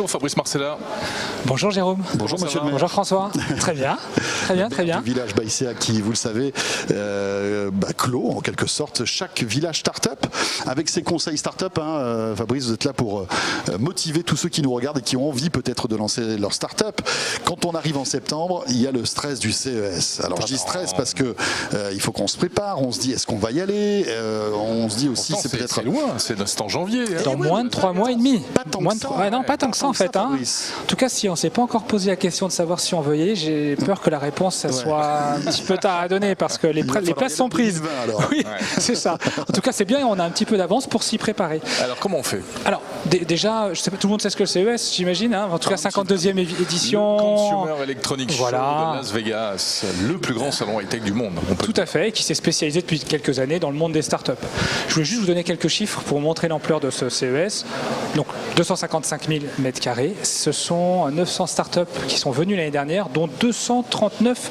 Bonjour Fabrice Marcella. Bonjour Jérôme. Bonjour monsieur le maire. Bonjour François. Très bien, très bien, très bien. Le village Baïséa qui, vous le savez, clôt en quelque sorte chaque village start-up avec ses conseils start-up. Fabrice, vous êtes là pour motiver tous ceux qui nous regardent et qui ont envie peut-être de lancer leur start-up. Quand on arrive en septembre, il y a le stress du CES. Alors je dis stress parce que il faut qu'on se prépare, on se dit est-ce qu'on va y aller, on se dit aussi c'est peut-être... C'est loin, c'est en janvier. Dans moins de 3 mois et demi. Pas tant que ça. Ouais, non, pas tant que ça en fait. En tout cas, si on ne s'est pas encore posé la question de savoir si on veut y aller, j'ai peur que la réponse ça soit un petit peu tard à donner parce que les places sont prises. Oui, c'est ça. En tout cas, c'est bien, on a un petit peu d'avance pour s'y préparer. Alors comment on fait? Alors déjà, je sais pas, tout le monde sait ce que le CES, j'imagine. En tout cas, 52e édition. Le Consumer Electronics Show de Las Vegas, le plus grand salon high-tech du monde. Tout à fait, qui s'est spécialisé depuis quelques années dans le monde des startups. Je voulais juste vous donner quelques chiffres pour montrer l'ampleur de ce CES. Donc 255 000 mètres carrés, ce sont 900 startups qui sont venues l'année dernière, dont 289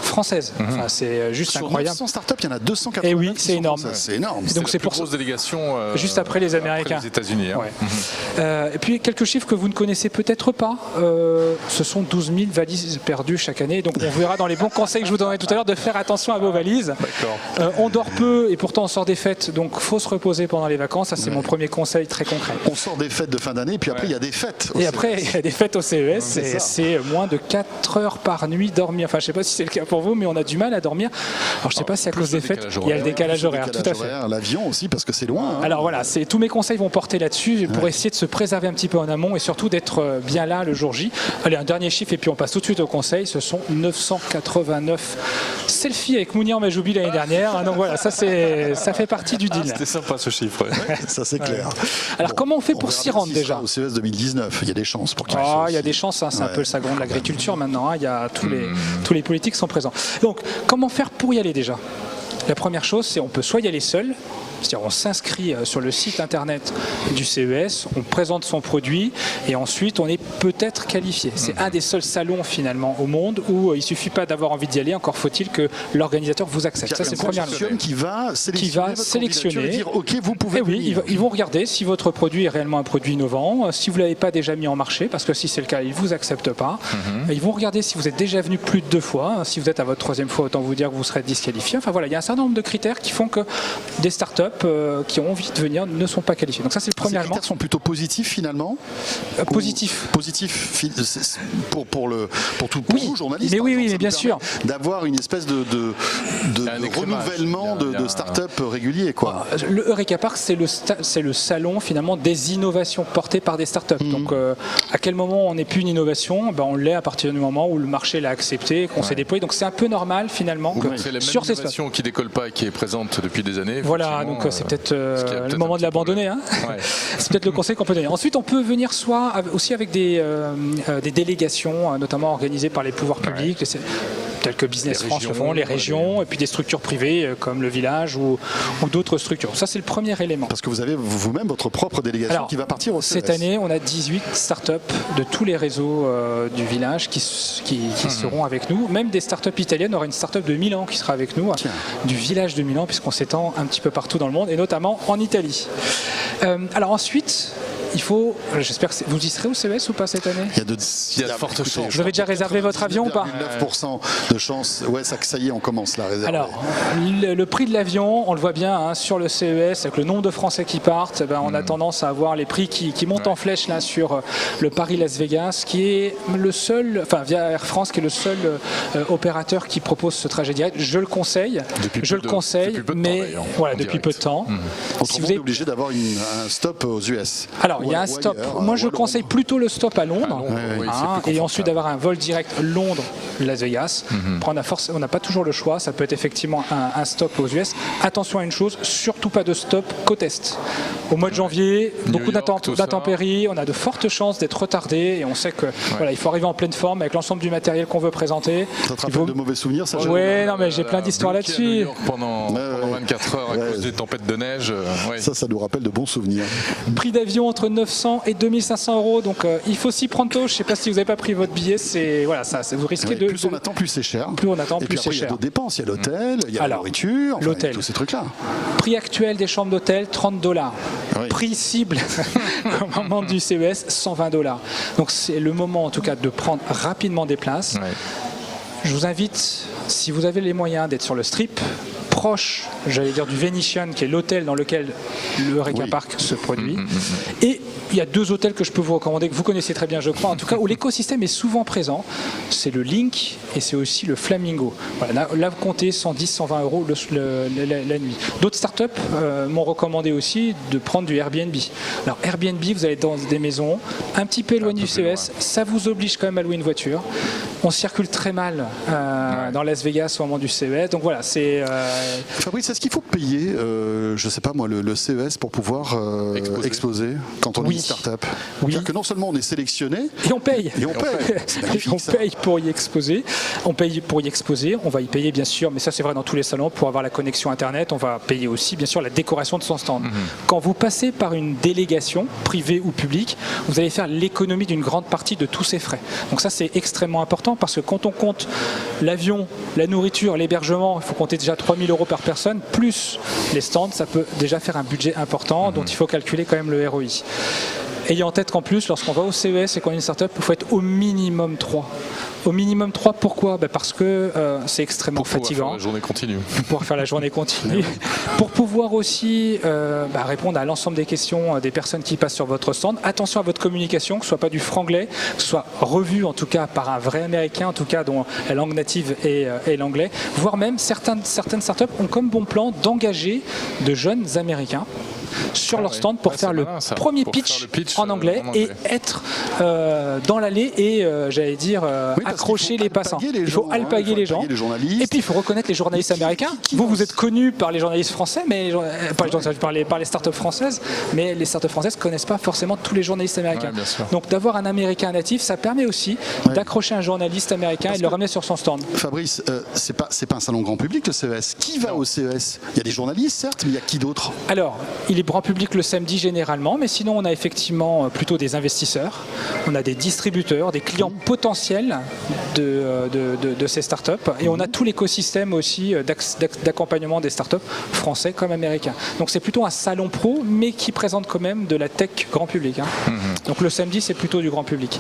françaises. Enfin, c'est juste incroyable. Sur 900 startups, il y en a 289. Et oui, c'est énorme. C'est énorme. Donc c'est pour grosse délégation juste après les Américains. Après les États-Unis. Ouais. Et puis quelques chiffres que vous ne connaissez peut-être pas. Ce sont 12 000 valises perdues chaque année. Donc on verra dans les bons conseils que je vous donnerai tout à l'heure de faire attention à vos valises. On dort peu et pourtant on sort des fêtes. Donc faut se reposer pendant les vacances. Ça c'est mon premier conseil très concret. On sort des fêtes de fin d'année, puis après il y a des fêtes. Et après il y a des fêtes au CES. C'est moins de 4 heures par nuit dormir. Enfin je sais pas si c'est le cas pour vous, mais on a du mal à dormir. Alors je sais pas si c'est à cause des fêtes. Il y a le décalage horaire. Tout à fait. L'avion aussi parce que c'est loin. Alors voilà, tous mes conseils vont porter là-dessus pour essayer de se préserver un petit peu en amont et surtout d'être bien là le jour J. Allez, un dernier chiffre et puis on passe tout de suite au conseil. Ce sont 989 selfies avec Mounir Majoubi l'année dernière. Donc voilà, ça fait partie du deal. C'était sympa ce chiffre. Ça c'est clair. Alors comment on fait pour s'y rendre déjà? Au CES 2019, il y a des chances pour qu'il il y a des chances, c'est un peu le salon de l'agriculture maintenant. Il y a tous les politiques sont présents. Donc comment faire pour y aller déjà? La première chose, c'est on peut soit y aller seul. C'est-à-dire on s'inscrit sur le site internet du CES, on présente son produit et ensuite on est peut-être qualifié. C'est un des seuls salons finalement au monde où il ne suffit pas d'avoir envie d'y aller, encore faut-il que l'organisateur vous accepte. Ça c'est le premier qui va sélectionner, dire ok vous pouvez. Oui, ils vont regarder si votre produit est réellement un produit innovant, si vous ne l'avez pas déjà mis en marché, parce que si c'est le cas, ils ne vous acceptent pas. Ils vont regarder si vous êtes déjà venu plus de 2 fois. Si vous êtes à votre 3e fois, autant vous dire que vous serez disqualifié. Enfin voilà, il y a un certain nombre de critères qui font que des startups qui ont envie de venir ne sont pas qualifiés. Donc ça c'est le premier élément. Les critères sont plutôt positifs finalement. Positifs pour tout vous journalistes. Mais oui, mais bien sûr. D'avoir une espèce de renouvellement de start-up régulier quoi. Le Eureka Park c'est le salon finalement des innovations portées par des start-up. Donc à quel moment on n'est plus une innovation? On l'est à partir du moment où le marché l'a accepté, qu'on s'est déployé. Donc c'est un peu normal finalement. C'est la même innovation qui décolle pas et qui est présente depuis des années. Voilà, donc c'est peut-être le moment de l'abandonner. C'est peut-être le conseil qu'on peut donner. Ensuite, on peut venir aussi avec des délégations, notamment organisées par les pouvoirs publics, tels que Business France le font, les régions, et puis des structures privées comme le village ou d'autres structures. Ça, c'est le premier élément. Parce que vous avez vous-même votre propre délégation qui va partir au CES. Cette année, on a 18 startups de tous les réseaux du village qui seront avec nous. Même des startups italiennes. On aura une startup de Milan qui sera avec nous, du village de Milan, puisqu'on s'étend un petit peu partout dans le monde, et notamment en Italie. Alors ensuite, j'espère que vous y serez au CES ou pas cette année? Il y a de fortes chances. Vous avez déjà réservé votre avion ou pas? 9% de chance. Ouais, ça y est, on commence la réserve. Alors, le prix de l'avion, on le voit bien sur le CES, avec le nombre de Français qui partent, on a tendance à avoir les prix qui montent en flèche là sur le Paris-Las Vegas, qui est le seul, via Air France, qui est le seul opérateur qui propose ce trajet direct. Je le conseille, mais voilà, depuis peu de temps. Si vous êtes obligé d'avoir un stop aux US. Alors, il y a un stop. Moi, je conseille plutôt le stop à Londres, et ensuite d'avoir un vol direct Londres-Las Vegas. On n'a pas toujours le choix. Ça peut être effectivement un stop aux US. Attention à une chose, surtout pas de stop côte Est. Au mois de janvier, beaucoup d'intempéries. On a de fortes chances d'être retardé, et on sait que il faut arriver en pleine forme avec l'ensemble du matériel qu'on veut présenter. Ça te rappelle de mauvais souvenirs, ça? Oui, non, mais j'ai plein d'histoires là-dessus. Pendant 24 heures à cause des tempêtes de neige. Ça nous rappelle de bons souvenirs. Prix d'avion entre 900 et 2500 euros. Donc il faut s'y prendre tôt. Je ne sais pas si vous n'avez pas pris votre billet. Vous risquez de. Plus on attend, plus c'est cher. Plus on attend, et plus puis après, c'est il y a cher. d'autres dépenses. Il y a l'hôtel, il y a la nourriture, enfin, l'hôtel. tous ces trucs-là. Prix actuel des chambres d'hôtel, $30. Oui. Prix cible au moment du CES, $120. Donc c'est le moment en tout cas de prendre rapidement des places. Ouais. Je vous invite, si vous avez les moyens d'être sur le strip, proche, j'allais dire, du Venetian, qui est l'hôtel dans lequel le Eureka Park se produit. Et il y a 2 hôtels que je peux vous recommander, que vous connaissez très bien, je crois, en tout cas, où l'écosystème est souvent présent. C'est le Link et c'est aussi le Flamingo. Voilà, là, vous comptez 110, 120 euros la nuit. D'autres startups m'ont recommandé aussi de prendre du Airbnb. Alors, Airbnb, vous allez dans des maisons un petit peu éloignées du CES. Ça vous oblige quand même à louer une voiture. On circule très mal dans Las Vegas au moment du CES. Donc voilà, c'est... Fabrice, est-ce qu'il faut payer, je ne sais pas moi, le CES pour pouvoir exposer quand on est une start-up? Oui. C'est-à-dire que non seulement on est sélectionné, et on paye. Et on paye. C'est magnifique, On ça. paye pour y exposer. On paye pour y exposer. On va y payer bien sûr, mais ça c'est vrai dans tous les salons, pour avoir la connexion Internet. On va payer aussi bien sûr la décoration de son stand. Quand vous passez par une délégation, privée ou publique, vous allez faire l'économie d'une grande partie de tous ces frais. Donc ça c'est extrêmement important parce que quand on compte l'avion, la nourriture, l'hébergement, il faut compter déjà 3 000 euros par personne, plus les stands, ça peut déjà faire un budget important dont il faut calculer quand même le ROI. Ayez en tête qu'en plus, lorsqu'on va au CES et qu'on est une startup, il faut être au minimum 3. Au minimum 3, pourquoi ? Parce que c'est extrêmement fatigant. Pour la journée continue. Pour pouvoir faire la journée continue. Pour pouvoir aussi répondre à l'ensemble des questions des personnes qui passent sur votre stand. Attention à votre communication, que ce ne soit pas du franglais, que ce soit revu en tout cas par un vrai américain, en tout cas dont la langue native est l'anglais. Voire même certaines startups ont comme bon plan d'engager de jeunes américains sur leur stand pour faire le premier pitch en anglais et être dans l'allée et j'allais dire accrocher les passants. Il faut alpaguer les gens. Et puis il faut reconnaître les journalistes américains. Vous êtes connus par les journalistes français, mais par les startups françaises, mais les startups françaises ne connaissent pas forcément tous les journalistes américains. Donc d'avoir un américain natif, ça permet aussi d'accrocher un journaliste américain et de le ramener sur son stand. Fabrice, c'est pas un salon grand public le CES. Qui va au CES? Il y a des journalistes certes, mais il y a qui d'autre? Alors, il est grand public le samedi généralement, mais sinon on a effectivement plutôt des investisseurs, on a des distributeurs, des clients potentiels de ces startups et on a tout l'écosystème aussi d'accompagnement des startups français comme américains. Donc c'est plutôt un salon pro mais qui présente quand même de la tech grand public. Donc le samedi c'est plutôt du grand public.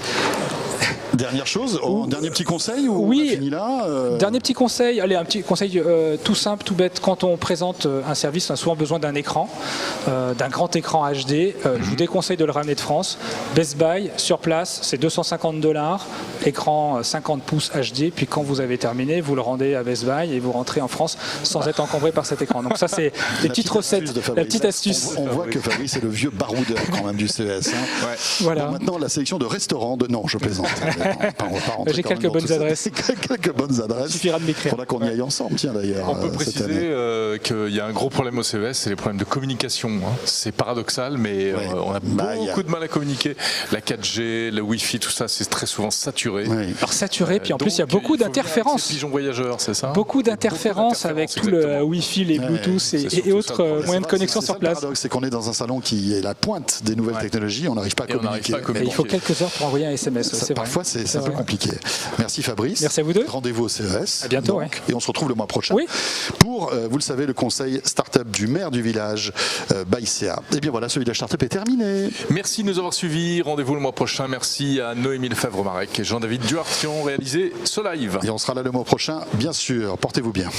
Dernière chose, dernier petit conseil ou oui, on a fini là Dernier petit conseil, allez, un petit conseil tout simple, tout bête. Quand on présente un service, on a souvent besoin d'un écran, d'un grand écran HD. Je vous déconseille de le ramener de France. Best Buy, sur place, c'est $250, écran 50 pouces HD. Puis quand vous avez terminé, vous le rendez à Best Buy et vous rentrez en France sans être encombré par cet écran. Donc ça, c'est des petites recettes, la petite astuce. On voit que Fabrice est le vieux baroudeur quand même du CES. Voilà. Donc maintenant, la sélection de restaurants. Non, je plaisante. J'ai quelques bonnes adresses. Quelques bonnes adresses. Il suffira de m'écrire. Il faudra qu'on y aille ensemble, tiens d'ailleurs. On peut préciser qu'il y a un gros problème au CES, c'est les problèmes de communication. C'est paradoxal, mais on a beaucoup de mal à communiquer. La 4G, le Wi-Fi, tout ça, c'est très souvent saturé. Alors saturé, puis en plus il y a beaucoup d'interférences. Pigeon voyageur, c'est ça? Beaucoup d'interférences avec tout le Wi-Fi, les Bluetooth et autres moyens de connexion sur place. Le paradoxe, c'est qu'on est dans un salon qui est la pointe des nouvelles technologies, on n'arrive pas à communiquer. Il faut quelques heures pour envoyer un SMS. Parfois c'est un peu compliqué. Merci Fabrice. Merci à vous deux. Rendez-vous au CES. À bientôt. Et on se retrouve le mois prochain pour, vous le savez, le conseil startup du maire du village, Baïséa. Et bien voilà, ce village startup est terminé. Merci de nous avoir suivis. Rendez-vous le mois prochain. Merci à Noémie Lefebvre-Marek et Jean-David Duhart qui ont réalisé ce live. Et on sera là le mois prochain, bien sûr. Portez-vous bien.